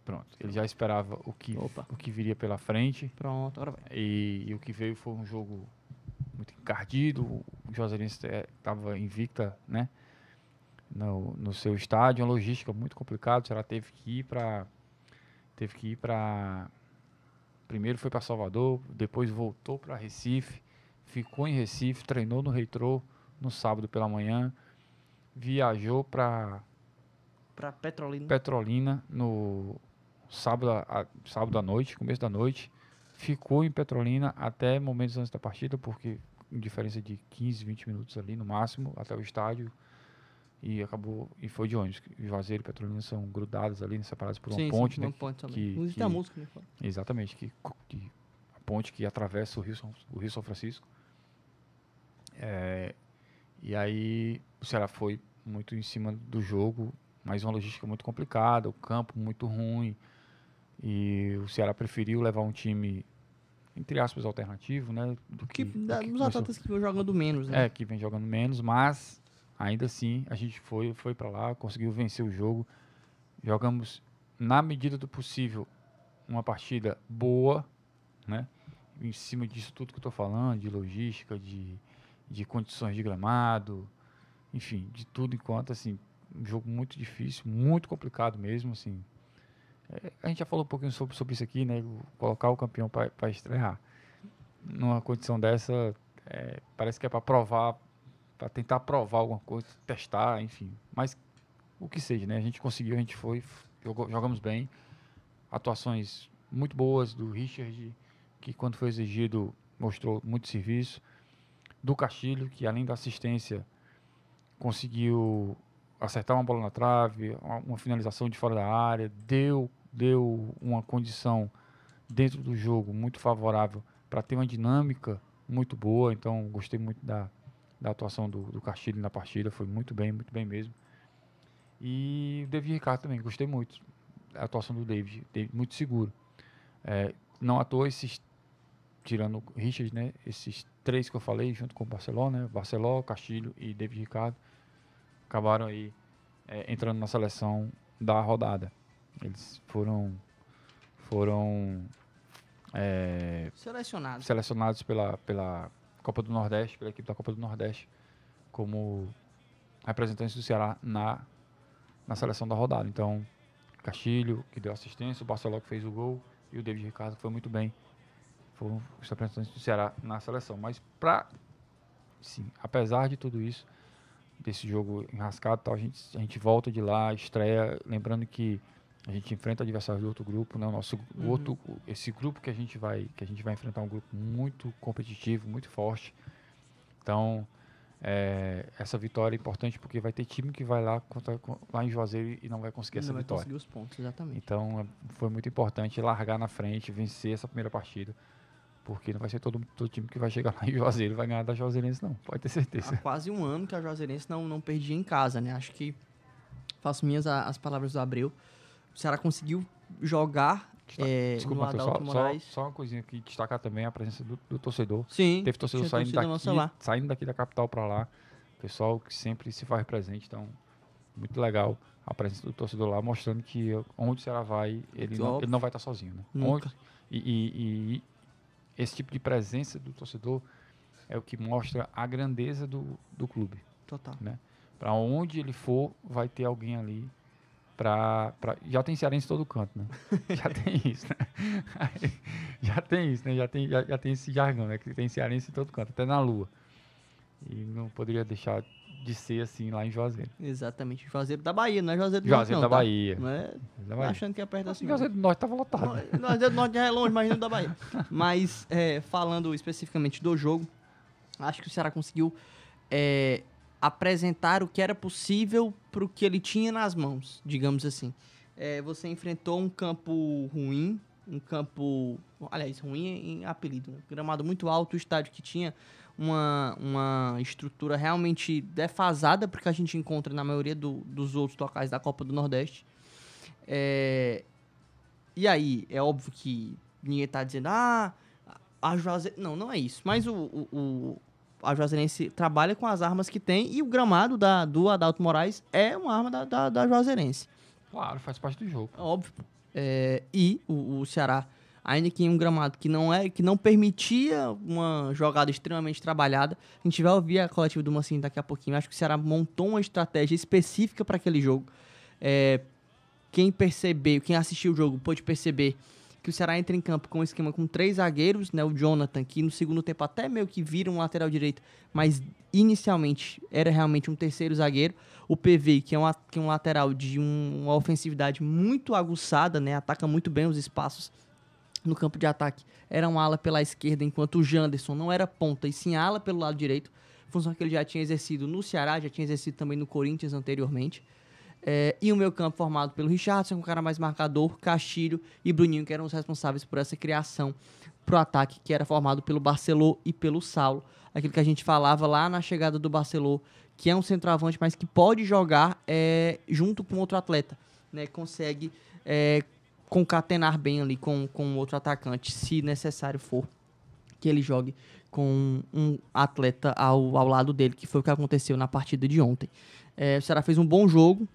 Pronto, ele já esperava o que viria pela frente. Pronto, agora vai. E o que veio foi um jogo muito encardido. O Juazeirense estava invicta, né? No seu estádio, uma logística muito complicada. O Ceará teve que ir para primeiro foi para Salvador, depois voltou para Recife, ficou em Recife, treinou no Retrô no sábado pela manhã, viajou para Petrolina no sábado à noite, começo da noite, ficou em Petrolina até momentos antes da partida, porque em diferença de 15, 20 minutos ali no máximo até o estádio, e foi de ônibus. Juazeiro e Petrolina são grudados ali, separados por uma ponte, né? Uma ponte também. Música, música, né? Exatamente, a ponte que atravessa o Rio São Francisco. E aí o Ceará foi muito em cima do jogo, mas uma logística muito complicada, o campo muito ruim, e o Ceará preferiu levar um time, entre aspas, alternativo, né? Dos atletas que vão jogando menos, né? Que vem jogando menos, mas ainda assim a gente foi para lá, conseguiu vencer o jogo, jogamos na medida do possível uma partida boa, né? Em cima disso tudo que eu estou falando, de logística, de condições de gramado, enfim, de tudo enquanto, assim, um jogo muito difícil, muito complicado mesmo, assim. A gente já falou um pouquinho sobre isso aqui, né? Colocar o campeão para estrear numa condição dessa, parece que é para provar, para tentar provar alguma coisa, testar, enfim. Mas o que seja, né? A gente conseguiu, a gente foi, jogamos bem. Atuações muito boas do Richard, que quando foi exigido mostrou muito serviço. Do Castilho, que além da assistência conseguiu acertar uma bola na trave, uma finalização de fora da área, deu uma condição dentro do jogo muito favorável para ter uma dinâmica muito boa. Então gostei muito da atuação do Castilho na partida, foi muito bem mesmo. E o David Ricardo também, gostei muito da atuação do David muito seguro. Não à toa tirando o Richard, né, esses três que eu falei, junto com o Barceló, né, Castilho e David Ricardo, acabaram aí entrando na seleção da rodada. Eles foram selecionados pela Copa do Nordeste, pela equipe da Copa do Nordeste, como representantes do Ceará na seleção da rodada. Então, Castilho, que deu assistência, o Barceló, que fez o gol, e o David Ricardo, que foi muito bem. Foram os representantes do Ceará na seleção. Mas, apesar de tudo isso, desse jogo enrascado, tal, a gente volta de lá, estreia, lembrando que A gente enfrenta adversários do outro grupo, né? Esse grupo que a gente vai enfrentar um grupo muito competitivo, muito forte. Então, essa vitória é importante porque vai ter time que vai lá em Juazeiro e não vai conseguir essa vitória. Não vai conseguir os pontos, exatamente. Então, foi muito importante largar na frente, vencer essa primeira partida, porque não vai ser todo time que vai chegar lá em Juazeiro e vai ganhar da Juazeirense, não. Pode ter certeza. Há quase um ano que a Juazeirense não perdia em casa, né? Acho que faço minhas as palavras do Abreu. O Ceará conseguiu jogar Desculpa, no Matheus, Adalto Moraes. só uma coisinha aqui, destacar também a presença do torcedor. Sim, teve torcedor saindo saindo daqui da capital para lá. Pessoal que sempre se faz presente, então muito legal a presença do torcedor lá, mostrando que onde o Ceará vai, ele não vai estar sozinho, né? Nunca. E esse tipo de presença do torcedor é o que mostra a grandeza do clube. Total. Né? Para onde ele for, vai ter alguém ali. Já tem cearense em todo canto, né? Já tem isso, né? Já tem isso, né? Já tem esse jargão, né? Que tem cearense em todo canto, até na lua. E não poderia deixar de ser assim lá em Juazeiro. Exatamente. Juazeiro da Bahia, não é Juazeiro do Norte, Juazeiro da tá? Bahia. Não é Da Bahia. achando que é perto assim. Juazeiro do Norte estava lotado. Juazeiro do Norte já é longe, mas não da Bahia. Mas, falando especificamente do jogo, acho que o Ceará conseguiu apresentar o que era possível para o que ele tinha nas mãos, digamos assim. Você enfrentou um campo ruim, ruim em apelido, né? Gramado muito alto, o estádio que tinha uma estrutura realmente defasada, porque a gente encontra na maioria dos outros locais da Copa do Nordeste. E aí, é óbvio que ninguém tá dizendo, a Juazeirense... Não é isso. Mas a Juazeirense trabalha com as armas que tem e o gramado do Adalto Moraes é uma arma da Juazeirense. Claro, faz parte do jogo. Óbvio. E o Ceará, ainda que em um gramado que não permitia uma jogada extremamente trabalhada, a gente vai ouvir a coletiva do Mancini daqui a pouquinho. Acho que o Ceará montou uma estratégia específica para aquele jogo. Quem assistiu o jogo pôde perceber que o Ceará entra em campo com um esquema com 3 zagueiros, né? O Jonathan, que no segundo tempo até meio que vira um lateral direito, mas inicialmente era realmente um terceiro zagueiro. O PV, que é um lateral de uma ofensividade muito aguçada, né? Ataca muito bem os espaços no campo de ataque. Era um ala pela esquerda, enquanto o Janderson não era ponta, e sim ala pelo lado direito. Função que ele já tinha exercido no Ceará, já tinha exercido também no Corinthians anteriormente. E o meio campo formado pelo Richardson, um cara mais marcador, Castilho e Bruninho, que eram os responsáveis por essa criação pro ataque, que era formado pelo Barceló e pelo Saulo. Aquilo que a gente falava lá na chegada do Barceló, que é um centroavante, mas que pode jogar junto com outro atleta, né? Consegue concatenar bem ali com outro atacante, se necessário for que ele jogue com um atleta ao lado dele, que foi o que aconteceu na partida de ontem. O Ceará fez um bom jogo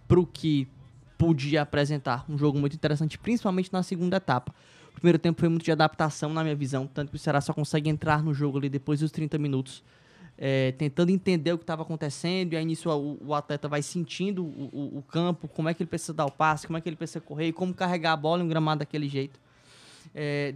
pro que podia apresentar, um jogo muito interessante, principalmente na segunda etapa. O primeiro tempo foi muito de adaptação, na minha visão, tanto que o Ceará só consegue entrar no jogo ali depois dos 30 minutos, tentando entender o que estava acontecendo, e aí nisso o atleta vai sentindo o campo, como é que ele precisa dar o passe, como é que ele precisa correr, e como carregar a bola em um gramado daquele jeito.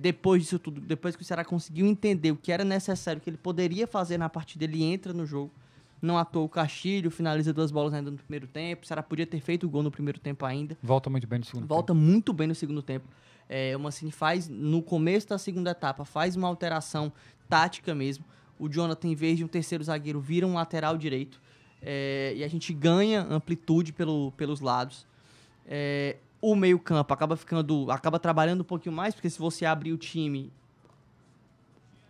Depois disso tudo, depois que o Ceará conseguiu entender o que era necessário, o que ele poderia fazer na partida, ele entra no jogo. Não à toa o Castilho finaliza 2 bolas ainda no primeiro tempo. O Ceará podia ter feito o gol no primeiro tempo ainda. Volta muito bem no segundo tempo. Volta muito bem no segundo tempo. O Mancini faz, no começo da segunda etapa, faz uma alteração tática mesmo. O Jonathan, em vez de um terceiro zagueiro, vira um lateral direito. E a gente ganha amplitude pelos lados. O meio-campo acaba trabalhando um pouquinho mais, porque se você abrir o time,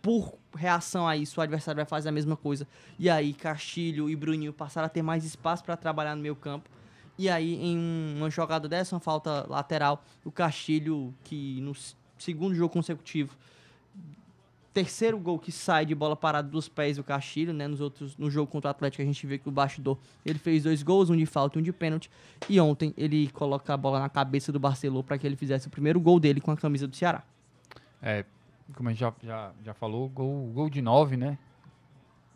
por reação a isso, o adversário vai fazer a mesma coisa. E aí, Castilho e Bruninho passaram a ter mais espaço para trabalhar no meio-campo. E aí, em uma jogada dessa, uma falta lateral, o Castilho, que no segundo jogo consecutivo, terceiro gol que sai de bola parada dos pés do Castilho, né? No jogo contra o Atlético, a gente vê que o bastidor, ele fez 2 gols, um de falta e um de pênalti. E ontem ele coloca a bola na cabeça do Barceló para que ele fizesse o primeiro gol dele com a camisa do Ceará. Como a gente já falou, gol de 9, né?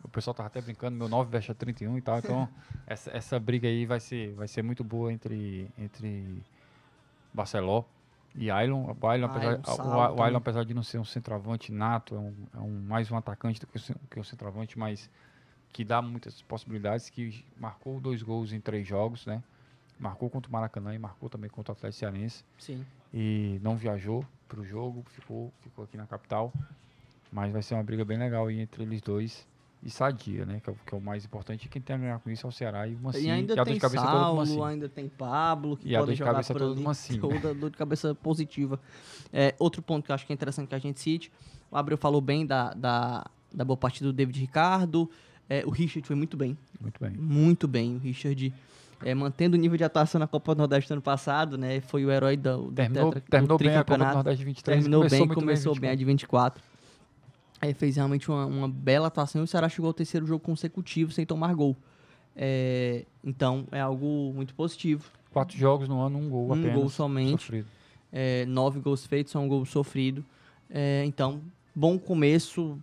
O pessoal tava até brincando, meu 9 veste a 31 e tal. Então, essa briga aí vai ser muito boa entre Barceló e Ailon. O Ailon, apesar de não ser um centroavante nato, mais um atacante do que um centroavante, mas que dá muitas possibilidades, que marcou 2 gols em 3 jogos, né? marcou contra o Maracanã e marcou também contra o Atlético Cearense. Sim. E não viajou para o jogo, ficou aqui na capital. Mas vai ser uma briga bem legal aí entre eles dois. E sadia, né? Que é o mais importante. E quem tem a ganhar com isso é o Ceará e o Mancini. E ainda a dor tem de cabeça toda do Mancini. Saulo, ainda tem Pablo, que E a dor podem de jogar cabeça por toda do ali. Mancini. Toda dor de cabeça positiva. Outro ponto que eu acho que é interessante que a gente cite, o Abreu falou bem da boa partida do David Ricardo. O Richard foi muito bem. Muito bem. Muito bem. O Richard, mantendo o nível de atuação na Copa do Nordeste do ano passado, né? Foi o herói do Terminou bem a Copa do Nordeste de 23. Começou bem a de 24. Fez realmente uma bela atuação e o Ceará chegou ao terceiro jogo consecutivo sem tomar gol. Então, é algo muito positivo. 4 jogos no ano, 1 gol apenas. 1 gol somente. Sofrido. 9 gols feitos, só 1 gol sofrido. Então, bom começo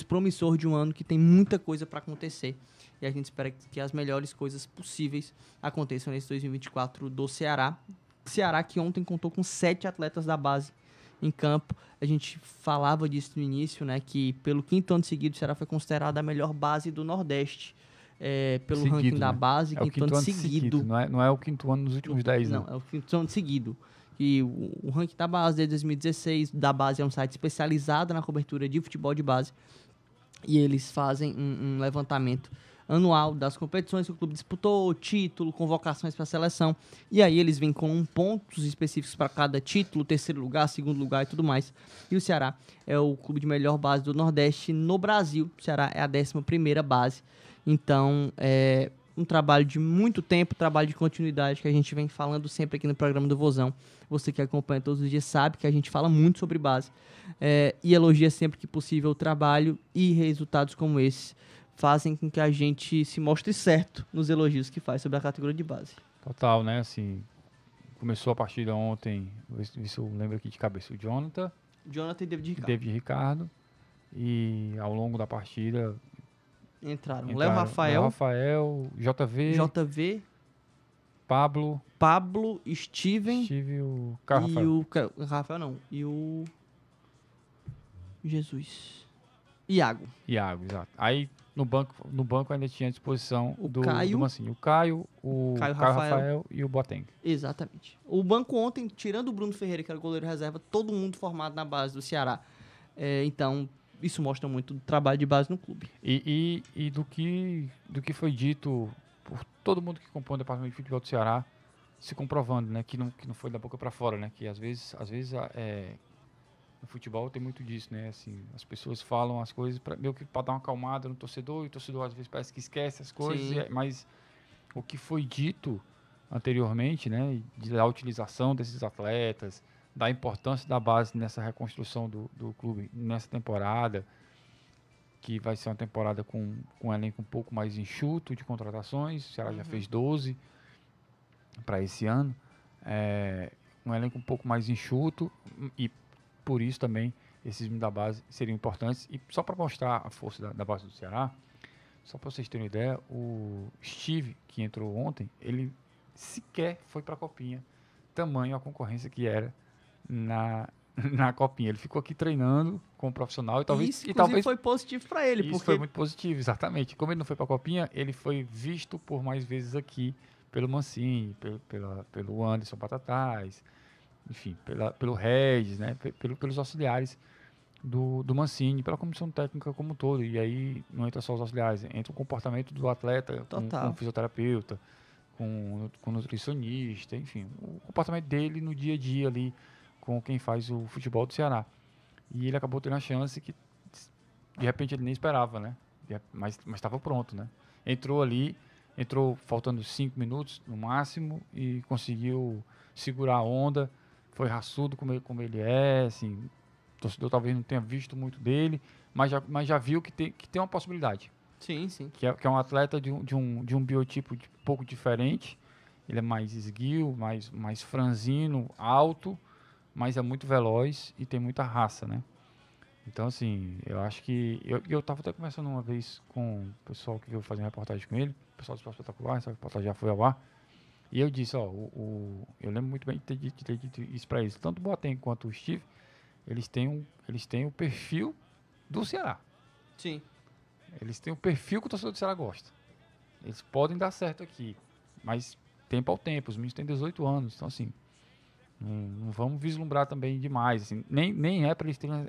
promissor de um ano que tem muita coisa para acontecer. E a gente espera que as melhores coisas possíveis aconteçam nesse 2024 do Ceará. Ceará que ontem contou com 7 atletas da base em campo. A gente falava disso no início, né? Que pelo 5º ano seguido, o Ceará foi considerado a melhor base do Nordeste. Pelo seguido, ranking da né? base, é o 5º ano seguido. Não é o 5º ano nos últimos 10, não. Não, é o 5º ano seguido. E o ranking da base desde 2016, da base é um site especializado na cobertura de futebol de base. E eles fazem um levantamento anual das competições que o clube disputou, título, convocações para a seleção. E aí eles vêm com pontos específicos para cada título, 3º lugar, 2º lugar e tudo mais. E o Ceará é o clube de melhor base do Nordeste no Brasil. O Ceará é a 11ª base. Então, é um trabalho de muito tempo, trabalho de continuidade que a gente vem falando sempre aqui no programa do Vozão. Você que acompanha todos os dias sabe que a gente fala muito sobre base e elogia sempre que possível o trabalho, e resultados como esse fazem com que a gente se mostre certo nos elogios que faz sobre a categoria de base. Total, né? Assim, começou a partida ontem, se eu lembro aqui de cabeça, o Jonathan e David Ricardo. E ao longo da partida entraram Léo Rafael, JV, Pablo, Steven e o Rafael não, e o Jesus. Iago, exato. Aí no banco ainda tinha à disposição do Mancini. O Caio Rafael e o Boateng. Exatamente. O banco ontem, tirando o Bruno Ferreira, que era o goleiro reserva, todo mundo formado na base do Ceará. Então, isso mostra muito do trabalho de base no clube. E do que foi dito por todo mundo que compõe o departamento de futebol do Ceará, se comprovando, né? Que não foi da boca para fora, né? Que às vezes no futebol tem muito disso, né? Assim, as pessoas falam as coisas meio que para dar uma acalmada no torcedor, e o torcedor às vezes parece que esquece as coisas, mas o que foi dito anteriormente, né? Da utilização desses atletas, da importância da base nessa reconstrução do clube nessa temporada, que vai ser uma temporada com um elenco um pouco mais enxuto de contratações. O Ceará já fez 12 para esse ano. Um elenco um pouco mais enxuto, e por isso também esses meninos da base seriam importantes. E só para mostrar a força da base do Ceará, só para vocês terem uma ideia, o Steve, que entrou ontem, ele sequer foi para a Copinha, tamanho a concorrência que era na Copinha. Ele ficou aqui treinando como profissional, e talvez foi positivo para ele. Isso foi muito positivo, exatamente. Como ele não foi para a Copinha, ele foi visto por mais vezes aqui pelo Mancini, pelo Anderson Batatais, enfim, pelo Regis, né? Pelos auxiliares do Mancini, pela comissão técnica como um todo. E aí não entra só os auxiliares, entra o comportamento do atleta com o fisioterapeuta, com o nutricionista, enfim, o comportamento dele no dia a dia ali com quem faz o futebol do Ceará. E ele acabou tendo a chance que de repente ele nem esperava, né? Mas estava pronto, né? Entrou faltando 5 minutos no máximo e conseguiu segurar a onda. Foi raçudo como ele é, assim, o torcedor talvez não tenha visto muito dele, mas já viu que tem uma possibilidade. Sim. Que é um atleta de um biotipo um pouco diferente. Ele é mais esguio, mais franzino, alto, mas é muito veloz e tem muita raça, né? Então, assim, eu acho que... Eu estava até conversando uma vez com o pessoal que veio fazer uma reportagem com ele, o pessoal do Esporte Espetacular, essa reportagem já foi ao ar, e eu disse, eu lembro muito bem de ter dito isso para eles. Tanto o Boateng quanto o Steve, eles têm o perfil do Ceará. Sim. Eles têm o perfil que o torcedor do Ceará gosta. Eles podem dar certo aqui, mas tempo ao tempo. Os meninos têm 18 anos, então assim, não vamos vislumbrar também demais. Assim, nem é para eles terem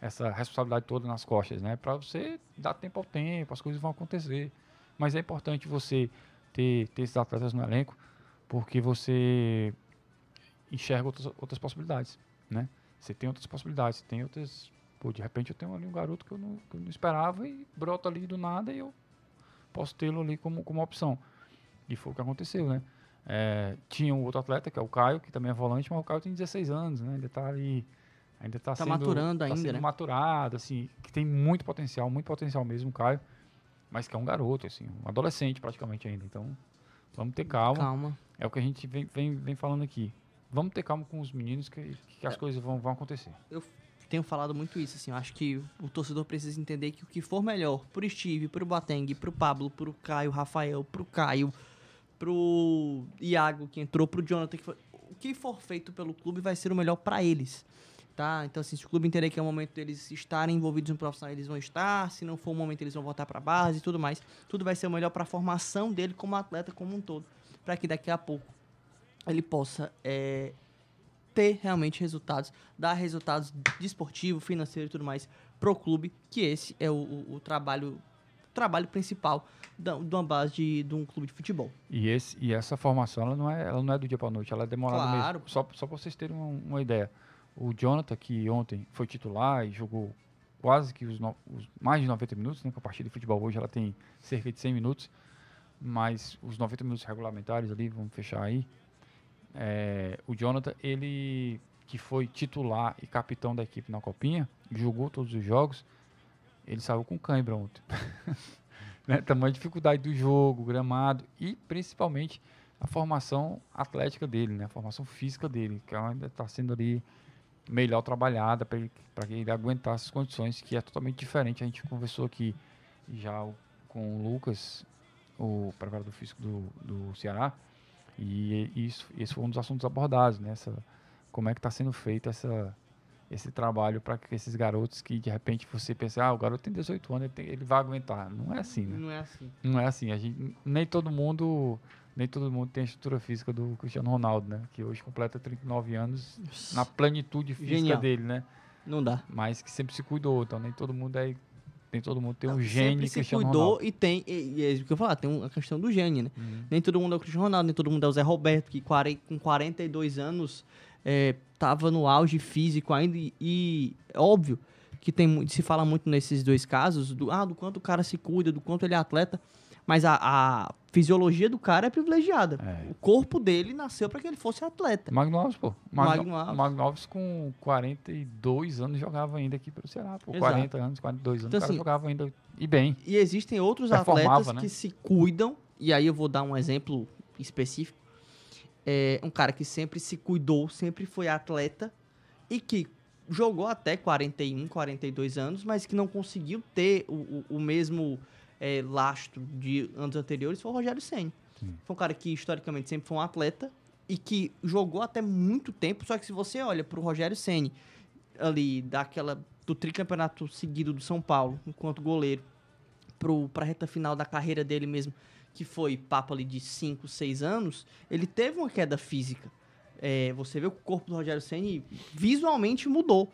essa responsabilidade toda nas costas, né? Para você dar tempo ao tempo, as coisas vão acontecer. Mas é importante você ter esses atletas no elenco, porque você enxerga outras possibilidades, né? Você tem outras possibilidades, tem outras... Pô, de repente eu tenho ali um garoto que eu não esperava e brota ali do nada e eu posso tê-lo ali como opção. E foi o que aconteceu, né? Tinha um outro atleta, que é o Caio, que também é volante, mas o Caio tem 16 anos, né? Ele está ali... Ainda está sendo maturando ainda, sendo né? maturado, assim, que tem muito potencial mesmo, o Caio, mas que é um garoto, assim, um adolescente praticamente ainda. Então, vamos ter calma. É o que a gente vem falando aqui. Vamos ter calma com os meninos que as coisas vão acontecer. Eu tenho falado muito isso, assim, eu acho que o torcedor precisa entender que o que for melhor pro Steve, pro Boateng, pro Pablo, pro Caio, Rafael, pro Caio, pro Iago, que entrou, pro Jonathan, o que for feito pelo clube vai ser o melhor para eles. Tá? Então, assim, se o clube entender que é o momento deles estarem envolvidos no profissional, eles vão estar. Se não for o momento, eles vão voltar para a base e tudo mais. Tudo vai ser o melhor para a formação dele como atleta como um todo. Para que daqui a pouco ele possa ter realmente resultados, dar resultados desportivo, financeiro e tudo mais pro clube, que esse é o trabalho principal de uma base de um clube de futebol. E essa formação, ela não é do dia para noite, ela é demorada Claro. mesmo. Só para vocês terem uma ideia. O Jonathan, que ontem foi titular e jogou quase que os mais de 90 minutos, né? Com a partida de futebol hoje ela tem cerca de 100 minutos, mas os 90 minutos regulamentares ali, vamos fechar aí. O Jonathan, ele que foi titular e capitão da equipe na Copinha, jogou todos os jogos, ele saiu com cãibra ontem. Né? Tamanha dificuldade do jogo, gramado e principalmente a formação atlética dele, né? A formação física dele, que ainda está sendo ali melhor trabalhada para ele aguentar essas condições, que é totalmente diferente. A gente conversou aqui já com o Lucas, o preparador físico do Ceará, e esse foi um dos assuntos abordados, né? Como é que está sendo feito esse trabalho para que esses garotos que de repente você pensa, o garoto tem 18 anos, ele vai aguentar. Não é assim, né? Não é assim. Não é assim. Nem todo mundo tem a estrutura física do Cristiano Ronaldo, né? Que hoje completa 39 anos na plenitude física dele, né? Não dá. Mas que sempre se cuidou. Então nem todo mundo tem um Sempre gene se Cristiano cuidou Ronaldo. e tem, e é isso que eu ia falar, tem a questão do gene, né? Nem todo mundo é o Cristiano Ronaldo, nem todo mundo é o Zé Roberto, que com 42 anos tava no auge físico ainda e óbvio que se fala muito nesses dois casos do quanto o cara se cuida, do quanto ele é atleta, mas a fisiologia do cara é privilegiada. O corpo dele nasceu para que ele fosse atleta. Magno Alves, pô. Magno Alves. Magno Alves com 42 anos jogava ainda aqui pelo Ceará, pô. Exato. 40 anos, 42 anos, Então, o cara assim, jogava ainda e bem. E existem outros Performava, atletas né? que se cuidam, e aí eu vou dar um exemplo específico. Um cara que sempre se cuidou, sempre foi atleta e que jogou até 41, 42 anos, mas que não conseguiu ter o mesmo lastro de anos anteriores, foi o Rogério Ceni. Foi um cara que historicamente sempre foi um atleta e que jogou até muito tempo, só que se você olha pro Rogério Ceni ali do tricampeonato seguido do São Paulo, enquanto goleiro, pra reta final da carreira dele mesmo, que foi papo ali de 5, 6 anos, ele teve uma queda física. Você vê que o corpo do Rogério Ceni visualmente mudou.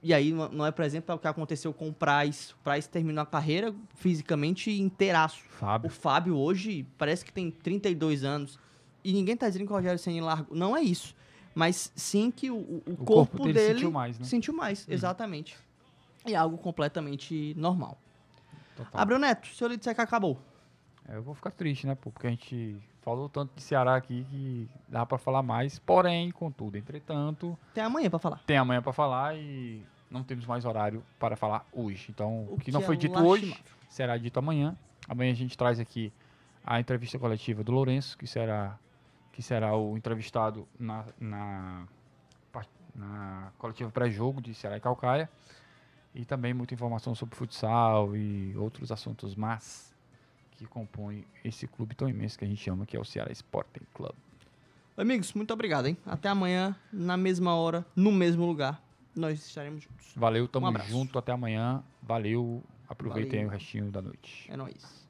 E aí, não é, por exemplo, o que aconteceu com o Praz. O Praz terminou a carreira fisicamente inteiraço. O Fábio hoje parece que tem 32 anos. E ninguém tá dizendo que o Rogério Ceni largou. Não é isso. Mas sim que o corpo dele sentiu mais, né? Sentiu mais, exatamente. E é algo completamente normal. Total. Abreu Neto, se eu lhe disser que acabou. Eu vou ficar triste, né, pô? Porque a gente falou tanto de Ceará aqui que dá pra falar mais. Porém, contudo, entretanto... Tem amanhã pra falar. Tem amanhã pra falar e não temos mais horário para falar hoje. Então, o que não foi dito lastimável. hoje será dito amanhã. Amanhã a gente traz aqui a entrevista coletiva do Lourenço, que será o entrevistado na coletiva pré-jogo de Ceará e Caucaia. E também muita informação sobre futsal e outros assuntos mais que compõem esse clube tão imenso que a gente ama, que é o Ceará Sporting Club. Amigos, muito obrigado, hein? Até amanhã, na mesma hora, no mesmo lugar. Nós estaremos juntos. Valeu, tamo Um abraço. junto, até amanhã. Valeu, aproveitem Valeu. aí o restinho da noite. É nóis.